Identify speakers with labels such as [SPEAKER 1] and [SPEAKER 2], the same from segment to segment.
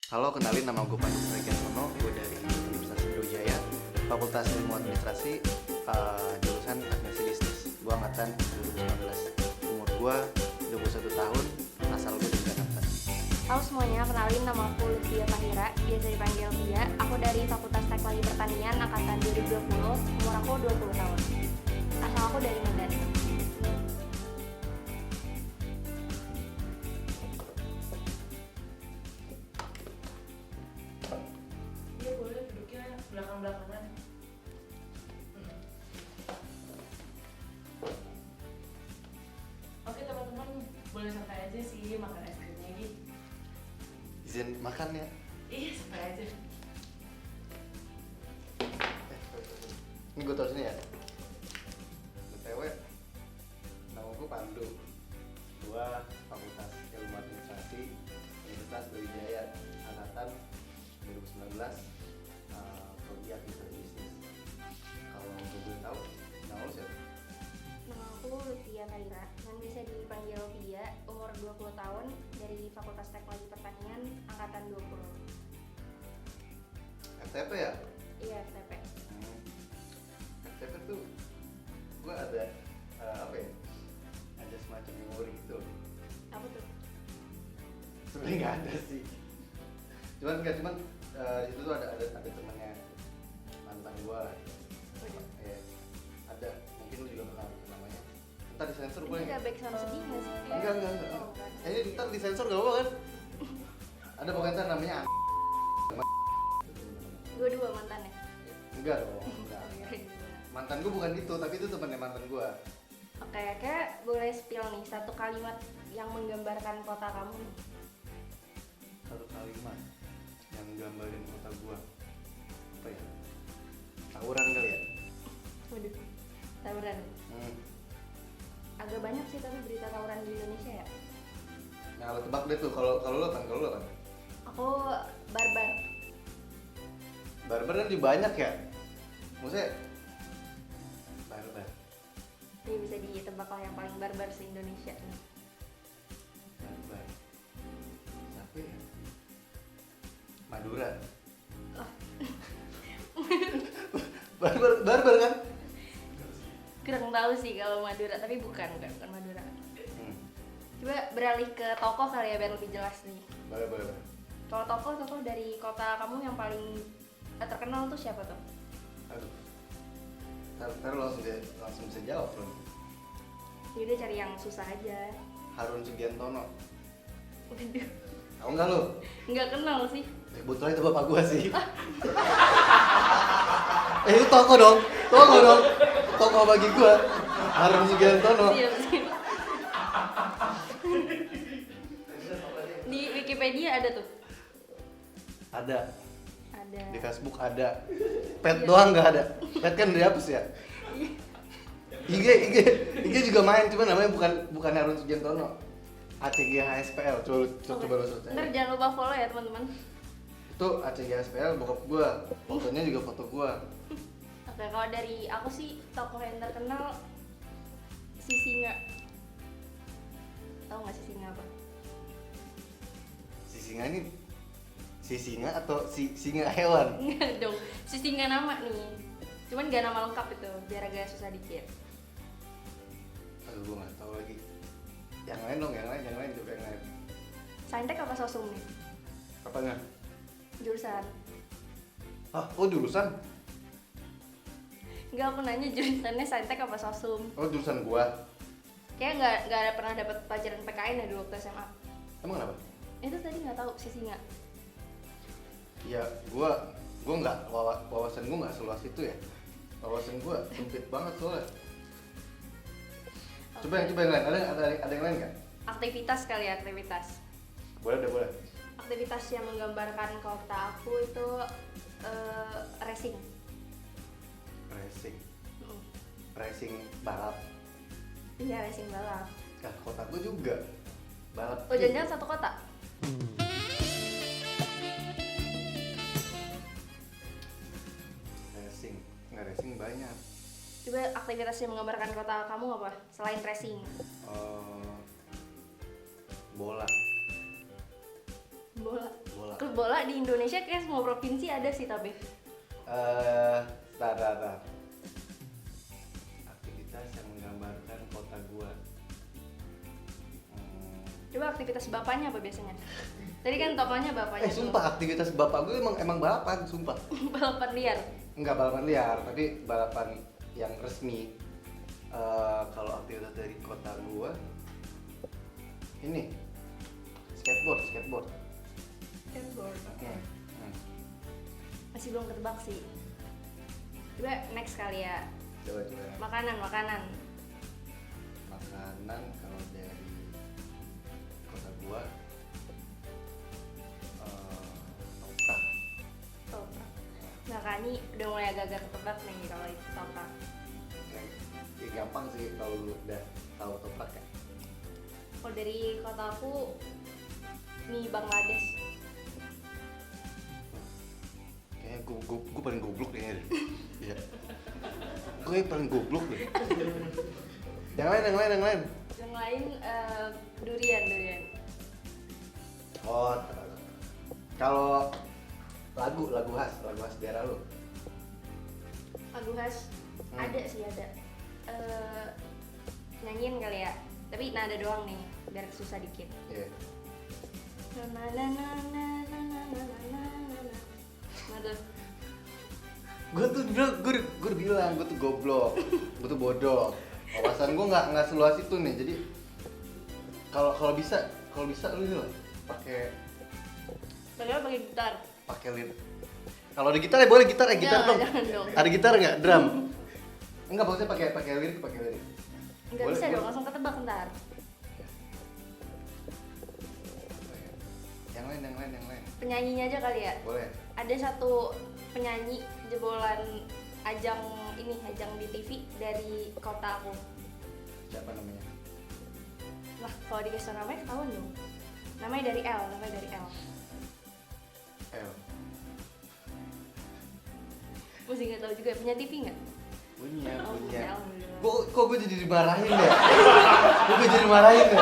[SPEAKER 1] Halo, kenalin nama gue Pandu Pragiantono, gue dari Universitas Sriwijaya, Fakultas Ilmu Administrasi, jurusan Administrasi Bisnis. Gue angkatan 2019. Umur gue 21 tahun, asal gue dari Jakarta.
[SPEAKER 2] Halo semuanya, kenalin nama aku Lutfia Fahira, biasa dipanggil Tia. Aku dari Fakultas Teknologi Pertanian angkatan 2020, umur aku 20 tahun. Asal aku dari Medan.
[SPEAKER 3] Iya boleh duduknya belakang-belakangan. Oke teman-teman, boleh santai aja sih makan es krimnya gitu.
[SPEAKER 1] Izin makan ya?
[SPEAKER 3] Iya santai aja.
[SPEAKER 1] Ini gue taruh sini ya. BTW, nama gue Pandu. Gue Fakultas Ilmu Administrasi, Universitas Sriwijaya, angkatan 2019, prodi Administrasi Bisnis. Kalau gue boleh tahu, nama lo siapa?
[SPEAKER 2] Nama aku Lutfia Fahira, dan bisa dipanggil Tia, umur 20 tahun, dari Fakultas Teknologi Pertanian angkatan 20.
[SPEAKER 1] FTP ya?
[SPEAKER 2] Iya, FTP.
[SPEAKER 1] FTP tuh gue ada apa ya? Ada semacam memori gitu.
[SPEAKER 2] Apa tuh?
[SPEAKER 1] Sebenarnya nggak ada sih. Cuman itu tuh ada temannya mantan gue.
[SPEAKER 2] Waduh.
[SPEAKER 1] Ada, mungkin lu juga kenal namanya. Ntar disensor boleh
[SPEAKER 2] Ini
[SPEAKER 1] nggak?
[SPEAKER 2] gak baik sama sedih gak sih?
[SPEAKER 1] Enggak.
[SPEAKER 2] Oh, enggak.
[SPEAKER 1] Ini ntar disensor gak apa kan? Ada pokoknya ntar namanya
[SPEAKER 2] Dua-dua mantannya?
[SPEAKER 1] enggak dong, enggak. Mantan gue bukan itu, tapi itu temannya mantan gue.
[SPEAKER 2] Oke, boleh spill nih satu kalimat yang menggambarkan kota kamu nih.
[SPEAKER 1] Satu kalimat yang gambarin kota gue apa ya? Tawuran kali ya?
[SPEAKER 2] Waduh, tawuran. Agak banyak sih tapi berita tawuran di Indonesia ya.
[SPEAKER 1] Nah lo tebak deh tuh, kalau lo apa?
[SPEAKER 2] Aku barbar.
[SPEAKER 1] Barbar kan juga banyak ya? Maksudnya barbar.
[SPEAKER 2] Ini bisa ditebak lah yang paling barbar se Indonesia nih.
[SPEAKER 1] Barbar. Siapa ya? Madura.
[SPEAKER 2] Oh.
[SPEAKER 1] Barbar kan?
[SPEAKER 2] Kurang tahu sih kalau Madura, tapi bukan Madura.
[SPEAKER 1] Hmm.
[SPEAKER 2] Coba beralih ke tokoh kali ya biar lebih jelas nih.
[SPEAKER 1] Boleh.
[SPEAKER 2] Kalau tokoh dari kota kamu yang paling terkenal tuh siapa tuh?
[SPEAKER 1] Aduh. Ntar lo langsung bisa jawab loh.
[SPEAKER 2] Jadi udah cari yang susah aja.
[SPEAKER 1] Harun Sugiantono.
[SPEAKER 2] Waduh,
[SPEAKER 1] Tahu nggak lo?
[SPEAKER 2] nggak kenal sih.
[SPEAKER 1] Kebetulan itu bapak gua sih. Itu toko dong. Toko bagi gua. Harun Sugiantono.
[SPEAKER 2] Siap. Di Wikipedia ada tuh.
[SPEAKER 1] Ada.
[SPEAKER 2] Ada.
[SPEAKER 1] Di Facebook ada. Pet doang nggak ada. Pet kan dihapus ya. IG juga main, cuma namanya bukan Harun Sugiantono. ACG HSPL. Coba lo search
[SPEAKER 2] Ntar
[SPEAKER 1] aja.
[SPEAKER 2] jangan lupa follow ya teman-teman.
[SPEAKER 1] Itu ACG HSPL bokap gua. Fotonya juga foto gua.
[SPEAKER 2] Oke, kalau dari aku sih tokoh yang terkenal si Singa. Tahu nggak si Singa apa?
[SPEAKER 1] Si singa atau si singa hewan?
[SPEAKER 2] Enggak dong, si Singa nama nih. Cuman gak nama lengkap itu, biar agak susah dikit.
[SPEAKER 1] Aduh, gua nggak tahu lagi. Yang lain dong, yang lain coba yang lain.
[SPEAKER 2] Saintek apa sosum nih?
[SPEAKER 1] Apanya?
[SPEAKER 2] Jurusan.
[SPEAKER 1] Oh jurusan?
[SPEAKER 2] Enggak, aku nanya jurusannya saintek apa sosum.
[SPEAKER 1] Oh jurusan gua.
[SPEAKER 2] Kayak nggak ada pernah dapat pelajaran PKN ya dulu waktu SMA.
[SPEAKER 1] Emang kenapa?
[SPEAKER 2] Itu tadi nggak tahu si Singa.
[SPEAKER 1] Ya gua nggak wawasan gua nggak seluas itu ya. Wawasan gua sempit banget soalnya. Coba yang lain. Ada yang lain nggak?
[SPEAKER 2] Aktivitas kali ya, aktivitas.
[SPEAKER 1] Boleh.
[SPEAKER 2] Aktivitas yang menggambarkan kota aku itu racing.
[SPEAKER 1] Racing balap.
[SPEAKER 2] Iya, racing balap.
[SPEAKER 1] Nah, kota gua juga balap.
[SPEAKER 2] Oh, jangan-jangan satu kota?
[SPEAKER 1] Racing banyak.
[SPEAKER 2] Coba aktivitas yang menggambarkan kota kamu apa? Selain racing.
[SPEAKER 1] Bola.
[SPEAKER 2] Bola.
[SPEAKER 1] Bola.
[SPEAKER 2] Klub bola di Indonesia kayak semua provinsi ada sih tapi.
[SPEAKER 1] Tar. Aktivitas yang menggambarkan kota gua.
[SPEAKER 2] Coba aktivitas bapaknya apa biasanya? Tadi kan tokonya bapaknya.
[SPEAKER 1] Sumpah aktivitas bapak gue emang balapan, sumpah.
[SPEAKER 2] Balapan liar.
[SPEAKER 1] Enggak balapan liar, tapi balapan yang resmi. Kalau aktivitas dari kota gua ini skateboard.
[SPEAKER 2] Skateboard. Masih belum ketebak sih. Coba next kali ya.
[SPEAKER 1] Coba.
[SPEAKER 2] Makanan.
[SPEAKER 1] Makanan kalau dari kota gua toprak.
[SPEAKER 2] Toprak. Nah kan ini udah mulai agak-agak ketebak nih kalau itu toprak.
[SPEAKER 1] Ya, gampang sih kalau lu udah tahu toprak ya.
[SPEAKER 2] Kalau dari kota aku mie Bangladesh.
[SPEAKER 1] Kayaknya gue paling goblok kayaknya deh. Iya. Gue paling goblok deh. Yang lain.
[SPEAKER 2] Yang lain durian.
[SPEAKER 1] Oh, kalau lagu khas daerah lu.
[SPEAKER 2] Lagu khas ada sih ada. Nyanyiin kali ya. Tapi nada doang nih, biar susah dikit.
[SPEAKER 1] Iya.
[SPEAKER 2] Nada.
[SPEAKER 1] Gue bilang gue tuh goblok, gue tuh bodoh. Wawasan gue nggak seluas itu nih. Jadi kalau bisa lu ini loh pakai
[SPEAKER 2] gitar.
[SPEAKER 1] pakai lid. Kalau ada gitar ya boleh gitar dong.
[SPEAKER 2] Jangan dong.
[SPEAKER 1] Ada gitar nggak? Drum? Enggak, maksudnya pakai lirik.
[SPEAKER 2] Enggak bisa dong, langsung ketebak ntar.
[SPEAKER 1] Yang lain.
[SPEAKER 2] Penyanyinya aja kali ya.
[SPEAKER 1] Boleh.
[SPEAKER 2] Ada satu penyanyi jebolan ajang di TV dari kota aku.
[SPEAKER 1] Siapa namanya?
[SPEAKER 2] Wah, kalau dikasih namanya ketahuan dong. Namanya dari L.
[SPEAKER 1] El.
[SPEAKER 2] Mesti nggak tahu juga, punya TV nggak?
[SPEAKER 1] Punya.
[SPEAKER 2] Alhamdulillah.
[SPEAKER 1] Kok gue jadi dimarahin ya? Gue jadi dimarahin ya?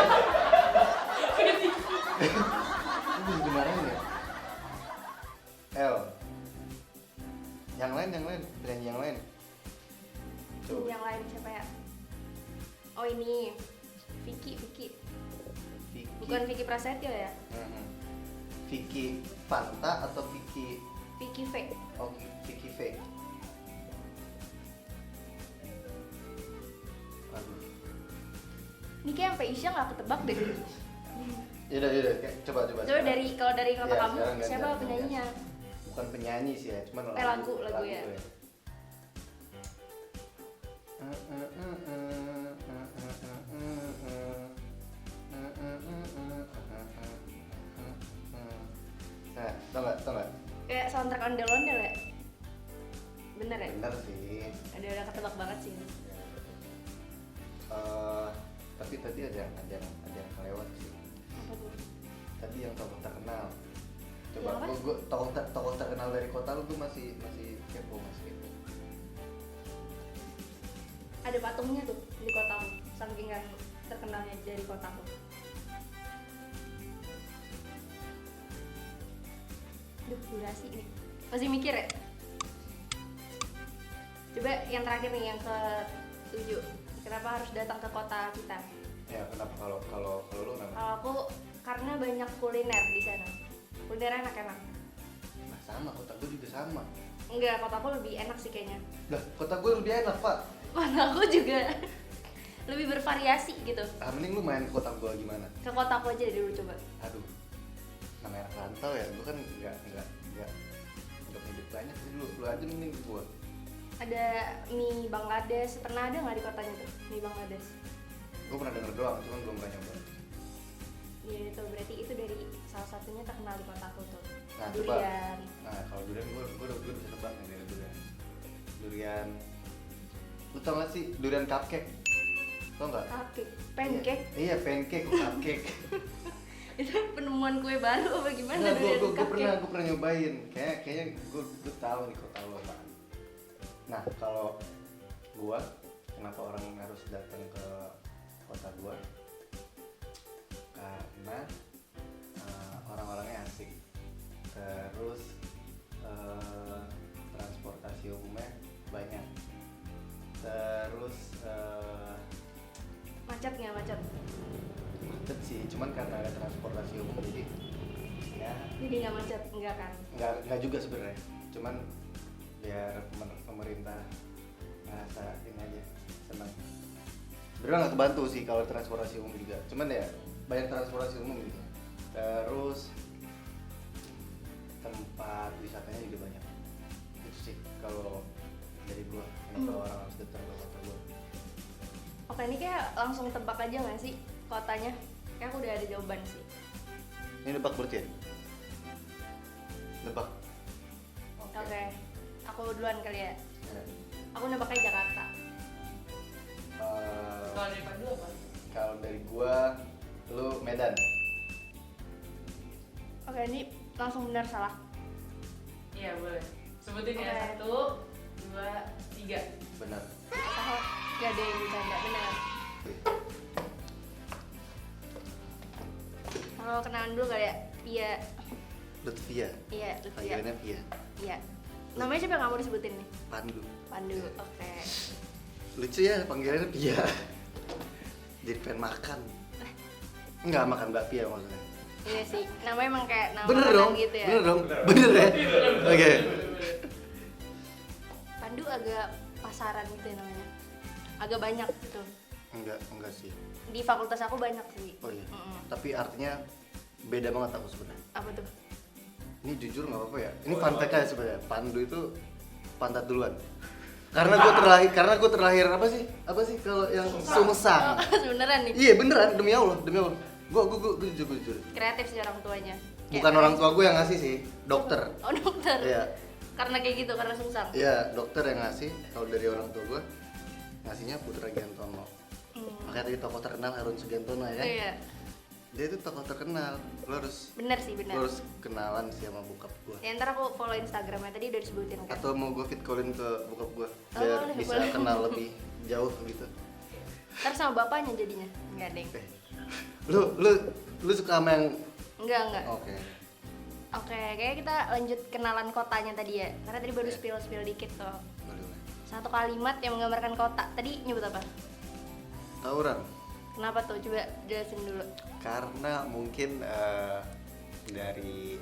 [SPEAKER 1] El. Yang lain, penyanyi yang lain. Coba.
[SPEAKER 2] Yang lain siapa ya? Oh ini, Vicky. Bukan Vicky Prasetyo ya?
[SPEAKER 1] Vicky Fanta atau Vicky?
[SPEAKER 2] Vicky V.
[SPEAKER 1] Oh, Vicky V. Aduh.
[SPEAKER 2] Ini kayak sampai Isya nggak ketebak deh.
[SPEAKER 1] Yaudah, coba.
[SPEAKER 2] Coba kalau dari kota
[SPEAKER 1] Ya,
[SPEAKER 2] kamu
[SPEAKER 1] sekarang
[SPEAKER 2] siapa
[SPEAKER 1] gantian.
[SPEAKER 2] penyanyinya?
[SPEAKER 1] Bukan penyanyi sih ya, cuman
[SPEAKER 2] lagu ya.
[SPEAKER 1] Nah, tau nggak?
[SPEAKER 2] Kayak soundtrack ondel-ondel ya? Bener ya?
[SPEAKER 1] Bener sih.
[SPEAKER 2] Udah ketebak banget sih.
[SPEAKER 1] Tapi tadi ada yang kelewat sih.
[SPEAKER 2] Apa tuh?
[SPEAKER 1] Tadi yang tokoh terkenal. Coba
[SPEAKER 2] Ya, apa?
[SPEAKER 1] gue tokoh terkenal dari kota lu gue masih kepo.
[SPEAKER 2] Ada patungnya tuh di kotamu, saking kan terkenalnya dari kotamu. Duh, durasi nih. Masih mikir ya? Coba yang terakhir nih, yang ke-7. Kenapa harus datang ke kota kita?
[SPEAKER 1] Ya kenapa kalau lu kenapa?
[SPEAKER 2] Kalau aku karena banyak kuliner di sana. Kuliner enak-enak.
[SPEAKER 1] Nah, sama, kota gue juga sama.
[SPEAKER 2] Enggak, kota aku lebih enak sih kayaknya.
[SPEAKER 1] Lah, kota gue lebih enak, Pak.
[SPEAKER 2] Kota aku juga lebih bervariasi gitu.
[SPEAKER 1] Mending lu main ke kota gue gimana?
[SPEAKER 2] Ke kota aku aja dulu coba.
[SPEAKER 1] Aduh, namanya anak rantau ya, gue kan nggak hidup banyak sih, lu aja mending ke gue.
[SPEAKER 2] Ada mie Bangladesh, pernah ada nggak di kotanya tuh mie Bangladesh?
[SPEAKER 1] Gue pernah denger doang, cuman belum pernah nyoba.
[SPEAKER 2] Iya itu berarti itu dari salah satunya terkenal di kota aku tuh.
[SPEAKER 1] Nah,
[SPEAKER 2] Durian.
[SPEAKER 1] Nah, kalau durian gue bisa tebak nih dari durian. Lu tau gak sih durian cupcake? Tau nggak?
[SPEAKER 2] Cupcake, pancake.
[SPEAKER 1] Iya, pancake, cupcake.
[SPEAKER 2] Itu penemuan kue baru apa gimana?
[SPEAKER 1] Nah,
[SPEAKER 2] durian
[SPEAKER 1] gue
[SPEAKER 2] cupcake?
[SPEAKER 1] pernah nyobain. Kayaknya gue tahu nih kota lo apa. Nah, kalau gue, kenapa orang harus datang ke kota gue? Karena orang-orangnya asik. Terus transportasi umumnya banyak. Terus
[SPEAKER 2] Macet nggak macet?
[SPEAKER 1] macet sih, cuman karena ada transportasi umum jadi ya
[SPEAKER 2] Jadi nggak macet, enggak kan?
[SPEAKER 1] nggak juga sebenarnya, cuman biar pemerintah ngerasa ini aja senang. Sebenarnya nggak kebantu sih kalau transportasi umum juga, cuman ya banyak transportasi umum gitu. Terus tempat wisatanya juga banyak. Itu sih kalau dari gua, kenapa orang harus datang ke kota gua.
[SPEAKER 2] Oke, ini kayak langsung tebak aja nggak sih kotanya? Kayak aku udah ada jawaban sih.
[SPEAKER 1] Ini nebak berarti ya? Nebak.
[SPEAKER 2] Oke, aku duluan kali ya.
[SPEAKER 1] Ya.
[SPEAKER 2] Aku nebaknya Jakarta.
[SPEAKER 3] Kalau dari Pandu apa?
[SPEAKER 1] Kalau dari gua, lu Medan.
[SPEAKER 2] Oke, ini langsung benar salah.
[SPEAKER 3] Iya boleh. Sebutin ya,
[SPEAKER 2] Oke.
[SPEAKER 3] 1, 2, 3.
[SPEAKER 1] Benar.
[SPEAKER 2] Salah. Gak ada yang bercanda, benar. Kalau kenalan dulu kali ya, Pia.
[SPEAKER 1] Lutfia.
[SPEAKER 2] Iya, Lutfia.
[SPEAKER 1] Panggilannya Pia.
[SPEAKER 2] Iya. Namanya siapa yang nggak mau disebutin nih?
[SPEAKER 1] Pandu.
[SPEAKER 2] Pandu. Oke.
[SPEAKER 1] Lucu ya panggilannya Pia. Jadi pengen makan. Enggak makan bakpia maksudnya.
[SPEAKER 2] Iya sih. Namanya emang kayak nama
[SPEAKER 1] Bener
[SPEAKER 2] makanan
[SPEAKER 1] dong.
[SPEAKER 2] gitu ya.
[SPEAKER 1] Bener dong. Bener ya. Oke.
[SPEAKER 2] Pandu agak pasaran gitu ya namanya. Agak banyak gitu.
[SPEAKER 1] Enggak sih.
[SPEAKER 2] Di fakultas aku banyak sih.
[SPEAKER 1] Oh iya.
[SPEAKER 2] Mm-mm.
[SPEAKER 1] Tapi artinya beda banget aku sebenarnya.
[SPEAKER 2] Apa tuh?
[SPEAKER 1] Ini jujur nggak apa-apa ya. Ini fun fact aja sebenarnya. Pandu itu pantat duluan. Karena gue terlahir apa sih? Apa sih kalau yang sungsang?
[SPEAKER 2] Sebeneran nih.
[SPEAKER 1] Iya beneran demi Allah. Gue jujur.
[SPEAKER 2] Kreatif sih orang tuanya.
[SPEAKER 1] Bukan orang tua gue yang ngasih sih, dokter.
[SPEAKER 2] Oh dokter.
[SPEAKER 1] Iya.
[SPEAKER 2] Karena kayak gitu, karena sungsang.
[SPEAKER 1] Iya, dokter yang ngasih. Kalau dari orang tua gue ngasihnya Putra Giantono. Makanya tadi tokoh terkenal Harun Sugiantono ya kan?
[SPEAKER 2] Iya.
[SPEAKER 1] Dia itu tokoh terkenal. Lo harus
[SPEAKER 2] Bener sih, bener.
[SPEAKER 1] lo harus kenalan sih sama bokap gue.
[SPEAKER 2] Ya ntar aku follow Instagramnya, tadi udah disebutin kan.
[SPEAKER 1] Atau mau gue fit callin ke bokap gue
[SPEAKER 2] Oh,
[SPEAKER 1] biar
[SPEAKER 2] boleh,
[SPEAKER 1] bisa
[SPEAKER 2] boleh.
[SPEAKER 1] kenal lebih jauh gitu.
[SPEAKER 2] Ntar sama bapaknya jadinya. Enggak deng.
[SPEAKER 1] Lu suka sama yang
[SPEAKER 2] Enggak.
[SPEAKER 1] oke.
[SPEAKER 2] Oke, kayaknya kita lanjut kenalan kotanya tadi ya. Karena tadi baru
[SPEAKER 1] Oke.
[SPEAKER 2] spill dikit tuh.
[SPEAKER 1] Boleh.
[SPEAKER 2] Satu kalimat yang menggambarkan kota. Tadi nyebut apa?
[SPEAKER 1] Tawuran.
[SPEAKER 2] Kenapa tuh? Coba jelasin dulu.
[SPEAKER 1] Karena mungkin dari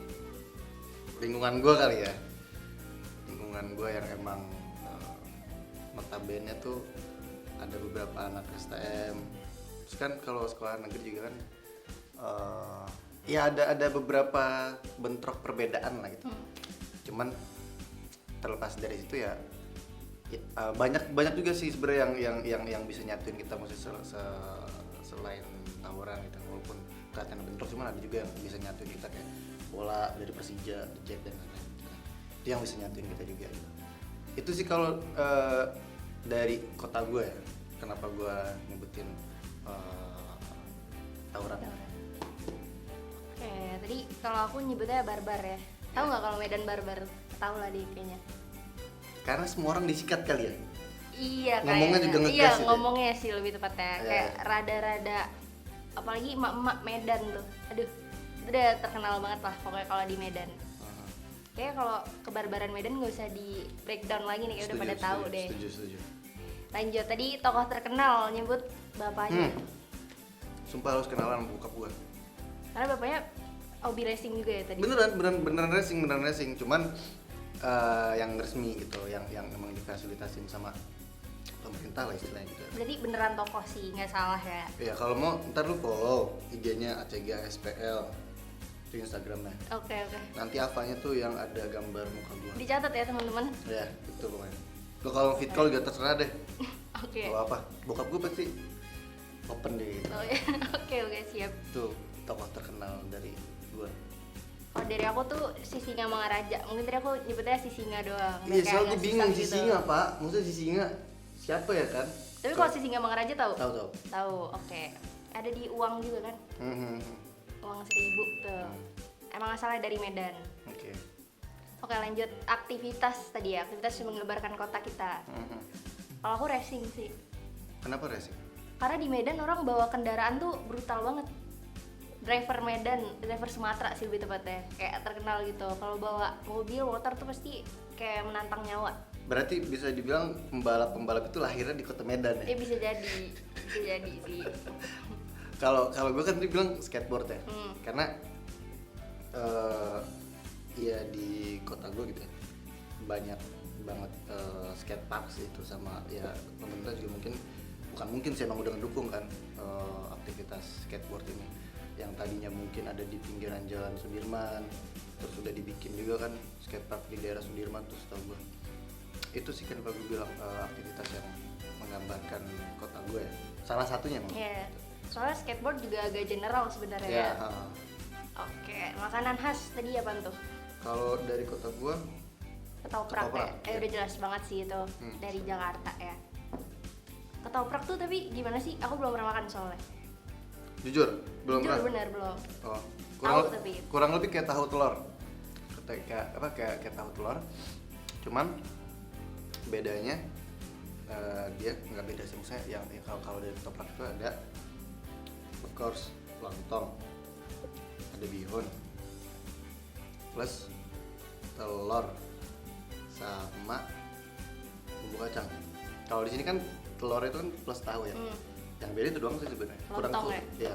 [SPEAKER 1] lingkungan gue kali ya, lingkungan gue yang emang notabene tuh ada beberapa anak STM. Terus kan kalau sekolah negeri juga kan ya ada beberapa bentrok perbedaan lah gitu. Cuman terlepas dari situ ya banyak juga sih sebenarnya yang bisa nyatuin kita, maksudnya selain tawuran gitu, walaupun kelihatan bentrok, cuman ada juga yang bisa nyatuin kita kayak bola dari Persija, The Jack dan lain-lain. Itu yang bisa nyatuin kita juga gitu. Itu sih kalau dari kota gue ya, kenapa gue nyebutin tawuran.
[SPEAKER 2] Oke, tadi kalau aku nyebutnya barbar ya. Tahu nggak kalau Medan barbar? Tahu lah deh kayaknya.
[SPEAKER 1] Karena semua orang disikat kali ya.
[SPEAKER 2] Iya,
[SPEAKER 1] Ngomongnya
[SPEAKER 2] kayaknya.
[SPEAKER 1] juga ngegas
[SPEAKER 2] Iya,
[SPEAKER 1] gitu ya?
[SPEAKER 2] ngomongnya sih lebih tepatnya.
[SPEAKER 1] Iya.
[SPEAKER 2] Kayak rada-rada, apalagi emak-emak Medan tuh. Aduh, itu udah terkenal banget lah pokoknya kalau di Medan. Kayaknya kalau kebarbaran Medan nggak usah di breakdown lagi nih, kayak udah pada tahu deh.
[SPEAKER 1] Setuju.
[SPEAKER 2] Lanjut, tadi tokoh terkenal nyebut bapaknya.
[SPEAKER 1] Sumpah harus kenalan sama bokap gue.
[SPEAKER 2] Karena bapaknya hobi racing juga ya tadi.
[SPEAKER 1] Beneran racing, cuman yang resmi gitu, yang emang difasilitasin sama pemerintah lah istilahnya gitu.
[SPEAKER 2] Berarti beneran tokoh sih, nggak salah ya.
[SPEAKER 1] Ya kalau mau ntar lu follow IG-nya ACG SPL di Instagramnya.
[SPEAKER 2] Oke.
[SPEAKER 1] Nanti avanya tuh yang ada gambar muka gua.
[SPEAKER 2] Dicatat ya teman-teman.
[SPEAKER 1] Ya itu pokoknya. Lo kalau fit call juga terserah deh.
[SPEAKER 2] Oke.
[SPEAKER 1] Kalau apa? Bokap gua pasti open deh.
[SPEAKER 2] Oh ya, oke siap.
[SPEAKER 1] Tuh tokoh terkenal dari gua.
[SPEAKER 2] Kalau dari aku tuh si Singa Mangaraja. Mungkin tadi aku nyebutnya si Singa doang.
[SPEAKER 1] Iya,
[SPEAKER 2] Kayak
[SPEAKER 1] soalnya
[SPEAKER 2] agak
[SPEAKER 1] gue bingung
[SPEAKER 2] susah
[SPEAKER 1] si
[SPEAKER 2] gitu.
[SPEAKER 1] Singa, Pak. Maksudnya si Singa siapa ya kan?
[SPEAKER 2] Tapi kalau si Singa Mangaraja tahu?
[SPEAKER 1] Tahu.
[SPEAKER 2] Tahu, oke. Ada di uang juga kan? Uang 1.000 tuh. Emang asalnya dari Medan.
[SPEAKER 1] Oke.
[SPEAKER 2] Oke, lanjut aktivitas tadi ya. Aktivitas yang menggambarkan kota kita. Kalau aku racing sih.
[SPEAKER 1] Kenapa racing?
[SPEAKER 2] Karena di Medan orang bawa kendaraan tuh brutal banget. driver Medan, driver Sumatera sih lebih tepatnya, kayak terkenal gitu. Kalau bawa mobil, motor tuh pasti kayak menantang nyawa.
[SPEAKER 1] Berarti bisa dibilang pembalap itu lahirnya di kota Medan ya?
[SPEAKER 2] Ya bisa jadi sih.
[SPEAKER 1] Kalau gue kan tadi bilang skateboard ya, karena ya di kota gue gitu ya, banyak banget skatepark sih, itu sama ya pemerintah juga mungkin sih emang udah ngedukung kan aktivitas skateboard ini, yang tadinya mungkin ada di pinggiran jalan Sudirman, terus udah dibikin juga kan skatepark di daerah Sudirman, terus tau gue itu sih kan kalau gue bilang aktivitas yang menggambarkan kota gue ya, salah satunya emang.
[SPEAKER 2] Iya. Soalnya skateboard juga agak general sebenarnya ya. Oke, makanan khas tadi apa tuh?
[SPEAKER 1] Kalau dari kota gue
[SPEAKER 2] Ketoprak ya. Udah jelas banget sih itu dari Jakarta ya. Ketoprak tuh tapi gimana sih? Aku belum pernah makan soalnya.
[SPEAKER 1] jujur belum pernah.
[SPEAKER 2] Bener belum.
[SPEAKER 1] Oh,
[SPEAKER 2] Tapi
[SPEAKER 1] kurang lebih kayak tahu telur. Kayak tahu telur. Cuman bedanya dia nggak beda sih, misalnya yang kalau dari ketoprak itu ada of course lontong, ada bihun, plus telur sama bumbu kacang. Kalau di sini kan telur itu kan plus tahu ya. Yang beda itu doang sih sebenarnya.
[SPEAKER 2] Lontong ya?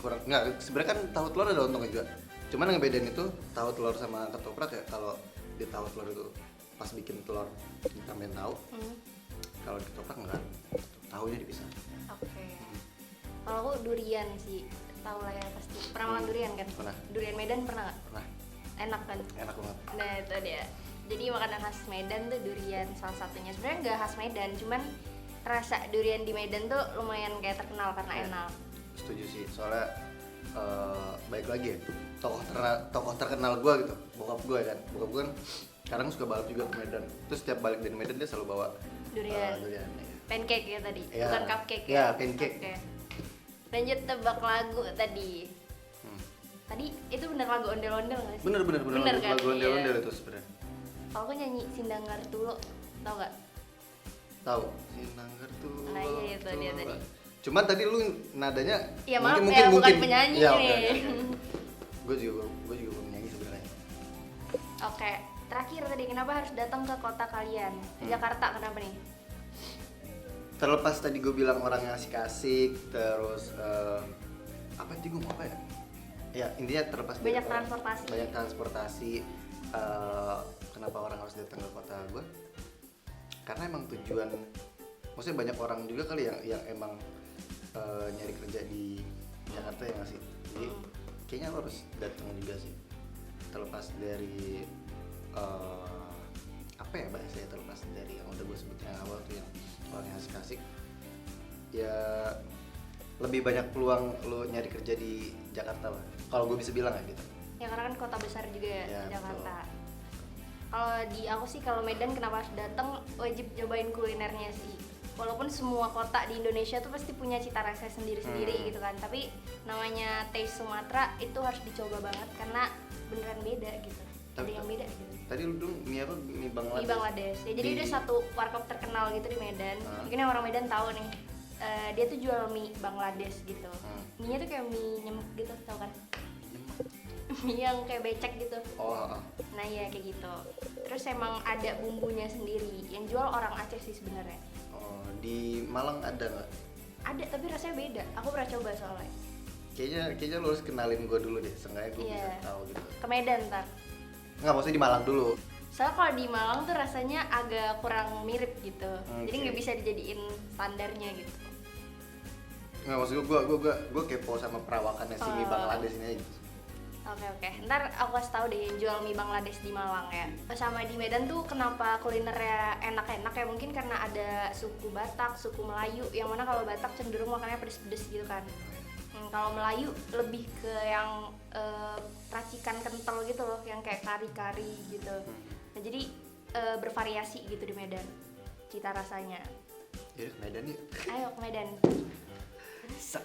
[SPEAKER 1] Kurang nggak, sebenarnya kan tahu telur ada lontongnya juga. Cuman yang bedain itu tahu telur sama ketoprak ya. Kalau di tahu telur itu pas bikin telur ditambahin tahu. Kalau di ketoprak enggak, tahunya dipisah.
[SPEAKER 2] Oke. Kalau aku durian sih, tahu lah ya pasti. Pernah makan durian kan?
[SPEAKER 1] Pernah.
[SPEAKER 2] Durian Medan pernah nggak?
[SPEAKER 1] Pernah.
[SPEAKER 2] Enak kan?
[SPEAKER 1] Enak banget.
[SPEAKER 2] Nah itu dia. Jadi makanan khas Medan tuh durian salah satunya. Sebenarnya nggak khas Medan, cuman rasa durian di Medan tuh lumayan kayak terkenal karena enak.
[SPEAKER 1] Setuju sih, soalnya baik lagi ya, tokoh terkenal gue gitu, bokap gue kan sekarang suka balap juga ke Medan. Terus setiap balik dari Medan dia selalu bawa
[SPEAKER 2] Durian.
[SPEAKER 1] ya.
[SPEAKER 2] Pancake ya tadi,
[SPEAKER 1] Ya.
[SPEAKER 2] bukan cupcake
[SPEAKER 1] Ya, pancake.
[SPEAKER 2] Oke. Lanjut tebak lagu tadi. Tadi itu bener lagu ondel-ondel nggak sih?
[SPEAKER 1] Bener
[SPEAKER 2] kan?
[SPEAKER 1] lagu ondel-ondel
[SPEAKER 2] Iya.
[SPEAKER 1] itu sebenarnya.
[SPEAKER 2] Kalau aku nyanyi Sindanggar Tulo, tau gak?
[SPEAKER 1] Tahu Sinanggar tuh.
[SPEAKER 2] Nah, iya, itu dia tadi.
[SPEAKER 1] Cuman tadi lu nadanya
[SPEAKER 2] Ya maaf ya, bukan penyanyi
[SPEAKER 1] ya,
[SPEAKER 2] nih.
[SPEAKER 1] Gue juga belum nyanyi sebenarnya.
[SPEAKER 2] Oke, terakhir tadi kenapa harus datang ke kota kalian? Jakarta kenapa nih?
[SPEAKER 1] Terlepas tadi gue bilang orangnya asik-asik, terus apa tadi gue mau apa ya? Ya intinya terlepas dari
[SPEAKER 2] Banyak transportasi.
[SPEAKER 1] Banyak transportasi. Kenapa orang harus datang ke kota gue? Karena emang tujuan, maksudnya banyak orang juga kali yang emang nyari kerja di Jakarta ya nggak sih? Jadi kayaknya lo harus datang juga sih. Terlepas dari apa ya bahasanya, terlepas dari yang udah gue sebutin yang awal tuh yang orang yang asik-asik, ya lebih banyak peluang lo nyari kerja di Jakarta lah. Kalau gue bisa bilang ya gitu.
[SPEAKER 2] Ya karena kan kota besar juga ya,
[SPEAKER 1] Ya,
[SPEAKER 2] Jakarta. Kalau di aku sih kalau Medan kenapa harus datang, wajib cobain kulinernya sih. Walaupun semua kota di Indonesia tuh pasti punya cita rasa sendiri-sendiri gitu kan, tapi namanya taste Sumatera itu harus dicoba banget karena beneran beda gitu. Ada yang beda gitu.
[SPEAKER 1] Tadi lu dong mie apa? Mie Bangladesh.
[SPEAKER 2] Di Bangladesh. Ya, jadi ada satu warkop terkenal gitu di Medan. Mungkin yang orang Medan tahu nih. Dia tuh jual mie Bangladesh gitu. Mie-nya tuh kayak mie nyemek gitu, tau kan? Mie yang kayak becek gitu.
[SPEAKER 1] Oh.
[SPEAKER 2] Nah iya kayak gitu. Terus emang ada bumbunya sendiri. Yang jual orang Aceh sih sebenarnya.
[SPEAKER 1] Oh, di Malang ada nggak?
[SPEAKER 2] Ada tapi rasanya beda. Aku pernah coba soalnya.
[SPEAKER 1] Kayaknya lu harus kenalin gue dulu deh, seenggaknya gue
[SPEAKER 2] Iya.
[SPEAKER 1] bisa tahu gitu.
[SPEAKER 2] Ke Medan ntar.
[SPEAKER 1] Nggak, maksudnya di Malang dulu.
[SPEAKER 2] Soalnya kalau di Malang tuh rasanya agak kurang mirip gitu. Jadi
[SPEAKER 1] Oke.
[SPEAKER 2] nggak bisa dijadiin standarnya gitu.
[SPEAKER 1] Nggak, maksud gue kepo sama perawakannya si mie Bangladesh ini aja gitu.
[SPEAKER 2] Oke. Ntar aku kasih tahu deh yang jual mie Bangladesh di Malang ya. Sama di Medan tuh kenapa kulinernya enak-enak ya, mungkin karena ada suku Batak, suku Melayu. Yang mana kalau Batak cenderung makannya pedes-pedes gitu kan. Kalau Melayu lebih ke yang racikan kental gitu loh, yang kayak kari-kari gitu. Nah, jadi bervariasi gitu di Medan cita rasanya.
[SPEAKER 1] Ya, Medan yuk.
[SPEAKER 2] Ayo ke Medan.
[SPEAKER 1] Aja.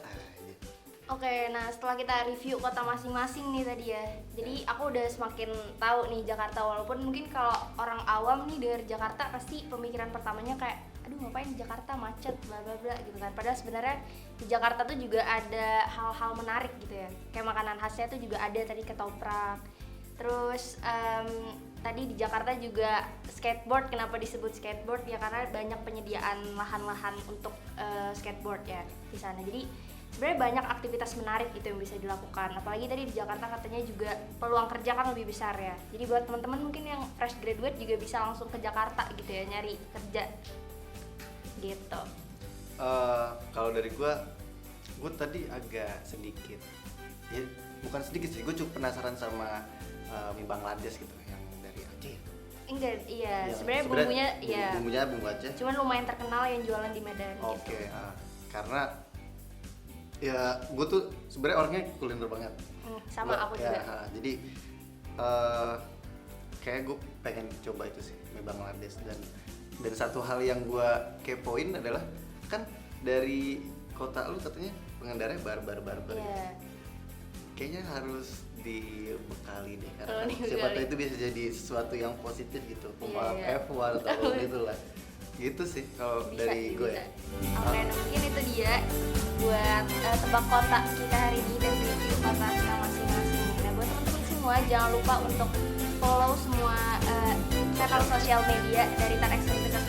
[SPEAKER 2] Oke, nah setelah kita review kota masing-masing nih tadi ya, jadi aku udah semakin tahu nih Jakarta. Walaupun mungkin kalau orang awam nih dari Jakarta pasti pemikiran pertamanya kayak, aduh ngapain di Jakarta macet bla bla bla gitu kan. Padahal sebenarnya di Jakarta tuh juga ada hal-hal menarik gitu ya. Kayak makanan khasnya tuh juga ada tadi ketoprak. Terus tadi di Jakarta juga skateboard. Kenapa disebut skateboard ya karena banyak penyediaan lahan-lahan untuk skateboard ya di sana. Jadi sebenarnya banyak aktivitas menarik gitu yang bisa dilakukan. Apalagi tadi di Jakarta katanya juga peluang kerja kan lebih besar ya. Jadi buat teman-teman mungkin yang fresh graduate juga bisa langsung ke Jakarta gitu ya nyari kerja gitu.
[SPEAKER 1] Kalau dari gue tadi agak sedikit, ya bukan sedikit sih, gue cukup penasaran sama mie Bangladesh gitu yang dari Aceh.
[SPEAKER 2] Enggak, iya.
[SPEAKER 1] Ya,
[SPEAKER 2] Sebenarnya bumbunya iya.
[SPEAKER 1] Bumbunya bumbu Aceh.
[SPEAKER 2] Cuman lumayan terkenal yang jualan di Medan
[SPEAKER 1] Oke,
[SPEAKER 2] gitu.
[SPEAKER 1] karena ya gue tuh sebenarnya orangnya kuliner banget.
[SPEAKER 2] Sama aku
[SPEAKER 1] Ya,
[SPEAKER 2] juga.
[SPEAKER 1] jadi kayak gue pengen coba itu sih mie Bangladesh dan satu hal yang gue kepoin adalah kan dari kota lu katanya pengendaranya barbar.
[SPEAKER 2] Iya.
[SPEAKER 1] Kayaknya harus dibekali deh
[SPEAKER 2] Oh,
[SPEAKER 1] karena
[SPEAKER 2] dibekali.
[SPEAKER 1] siapa tahu itu bisa jadi sesuatu yang positif gitu, pembalap
[SPEAKER 2] Iya.
[SPEAKER 1] F1 atau gitu lah. Gitu sih kalau dari gue.
[SPEAKER 2] Bisa. Oke, nah mungkin itu dia buat tebak kota kita hari ini dan review kota kita masing-masing. Nah buat teman-teman semua jangan lupa untuk follow semua channel sosial media dari Tan Ekstremisme